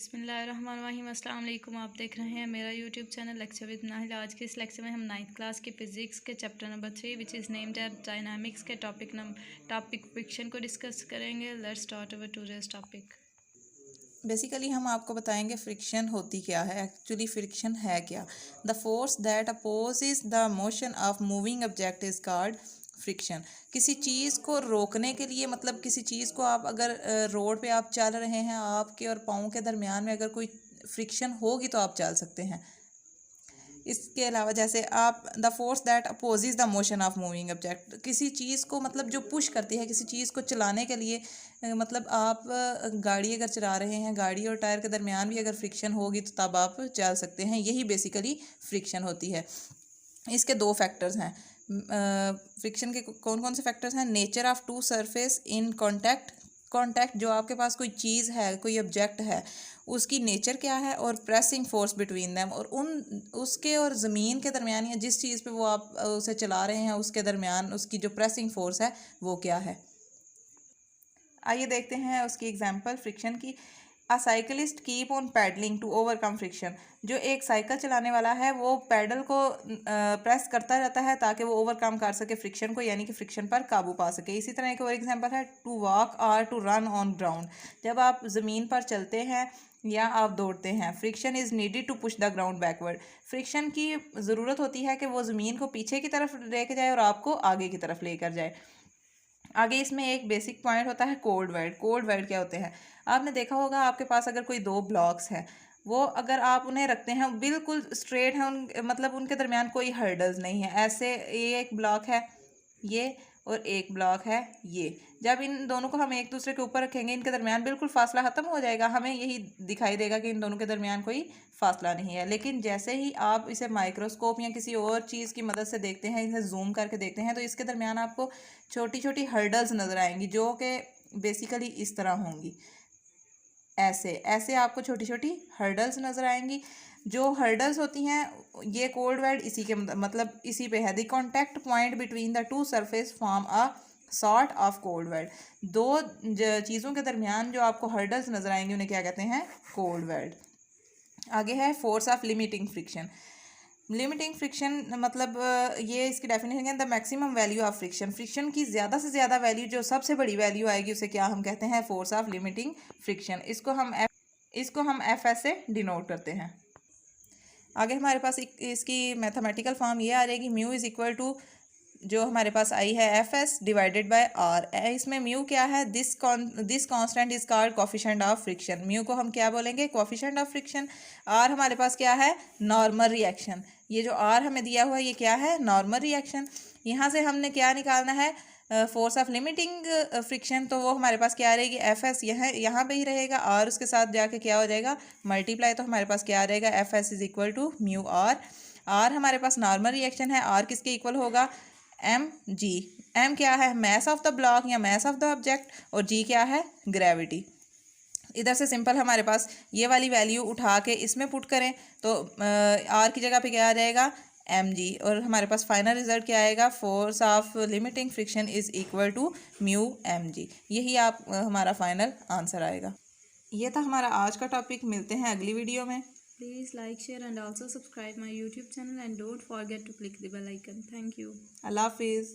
बिस्मिल्लाहिर्रहमानिर्रहीम। अस्सलाम वालेकुम। आप देख रहे हैं मेरा YouTube channel lecture with Nahil. आज के इस लेक्चर में हम 9th क्लास की फ़िज़िक्स के chapter number 3 which is named as dynamics के टॉपिक फ्रिक्शन को डिस्कस करेंगे। Let's start our today's topic. Basically हम आपको बताएंगे फ्रिक्शन होती क्या है, एक्चुअली फ्रिक्शन है क्या। The force that opposes the motion of moving object is called friction. किसी चीज़ को रोकने के लिए, मतलब किसी चीज़ को आप अगर रोड पे आप चल रहे हैं, आपके और पाँव के दरमियान में अगर कोई फ्रिक्शन होगी तो आप चल सकते हैं। इसके अलावा जैसे आप the force that opposes the motion of moving object, किसी चीज़ को मतलब जो पुश करती है किसी चीज़ को चलाने के लिए, मतलब आप गाड़ी अगर चला रहे हैं, गाड़ी और टायर के दरमियान भी अगर फ्रिक्शन होगी तो तब आप चल सकते हैं। यही बेसिकली फ्रिक्शन होती है। इसके दो फैक्टर्स हैं। फ्रिक्शन के कौन कौन से फैक्टर्स हैं? Nature of two surface in contact, जो आपके पास कोई चीज़ है, कोई ऑब्जेक्ट है, उसकी नेचर क्या है, और प्रेसिंग फोर्स बिटवीन दैम, और उसके और ज़मीन के दरमियान या जिस चीज़ पे वो आप उसे चला रहे हैं उसके दरमियान उसकी जो प्रेसिंग फोर्स है वो क्या है। आइए देखते हैं उसकी एग्जांपल फ्रिक्शन की। A cyclist keep on pedalling to overcome friction. जो एक साइकिल चलाने वाला है वो पैडल को प्रेस करता रहता है ताकि वो ओवरकम कर सके फ्रिक्शन को, यानी कि फ्रिक्शन पर काबू पा सके। इसी तरह एक और एग्जांपल है टू वॉक और टू रन ऑन ग्राउंड। जब आप ज़मीन पर चलते हैं या आप दौड़ते हैं, friction is needed to push the ground backward. Friction की ज़रूरत होती है कि वो ज़मीन को पीछे की तरफ लेके जाए और आपको आगे की तरफ लेकर जाए। आगे इसमें एक बेसिक पॉइंट होता है कोल्ड वर्ड। कोल्ड वर्ड क्या होते हैं? आपने देखा होगा आपके पास अगर कोई दो ब्लॉक्स हैं, वो अगर आप उन्हें रखते हैं बिल्कुल स्ट्रेट है, मतलब उनके दरमियान कोई हर्डल्स नहीं है। ऐसे ये एक ब्लॉक है ये, और एक ब्लॉक है ये। जब इन दोनों को हम एक दूसरे के ऊपर रखेंगे, इनके दरमियान बिल्कुल फासला ख़त्म हो जाएगा, हमें यही दिखाई देगा कि इन दोनों के दरमियान कोई फासला नहीं है। लेकिन जैसे ही आप इसे माइक्रोस्कोप या किसी और चीज़ की मदद से देखते हैं, इसे जूम करके देखते हैं, तो इसके दरमियान आपको छोटी छोटी हर्डल्स नज़र आएंगी जो कि बेसिकली इस तरह होंगी। ऐसे ऐसे आपको छोटी छोटी हर्डल्स नज़र आएंगी। जो हर्डल्स होती हैं ये कोल्ड वर्ड इसी के मतलब इसी पे है। The contact point between the two surface form a sort of cold word. दो चीज़ों के दरमियान जो आपको हर्डल्स नज़र आएंगी उन्हें क्या कहते हैं? Cold word. आगे है force of limiting friction. Limiting friction मतलब ये इसकी डेफिनेशन है the maximum value of friction. Friction की ज़्यादा से ज़्यादा वैल्यू, जो सबसे बड़ी वैल्यू आएगी उसे क्या हम कहते हैं? Force of limiting friction. इसको हम एफ एस से डिनोट करते हैं। आगे हमारे पास इसकी मैथमेटिकल फॉर्म ये आ जाएगी, म्यू इज़ इक्वल टू जो हमारे पास आई है F S divided by R. इसमें म्यू क्या है? This constant is called coefficient of friction. Mu को हम क्या बोलेंगे? Coefficient of friction. आर हमारे पास क्या है? Normal reaction. ये जो आर हमें दिया हुआ है ये क्या है? Normal reaction. यहाँ से हमने क्या निकालना है? Force of limiting friction. तो वो हमारे पास क्या रहेगी? एफ एस यहाँ पे ही रहेगा, और उसके साथ जाके क्या हो जाएगा? मल्टीप्लाई। तो हमारे पास क्या रहेगा? F S is equal to mu R. R हमारे पास नॉर्मल रिएक्शन है, आर किसके इक्वल होगा? M G. एम क्या है? मैस ऑफ द ब्लॉक या मैस ऑफ द ऑब्जेक्ट, और जी क्या है? ग्रेविटी। इधर से सिंपल हमारे पास ये वाली वैल्यू उठा के इसमें पुट करें तो आर की जगह पे क्या आ जाएगा? M G. और हमारे पास फाइनल रिजल्ट क्या आएगा? Force of limiting friction is equal to mu M G. यही आप हमारा फाइनल आंसर आएगा। ये था हमारा आज का टॉपिक। मिलते हैं अगली वीडियो में। Please like, share and also subscribe my YouTube channel and don't forget to click the bell icon. Thank you. अल्लाह हाफिज़।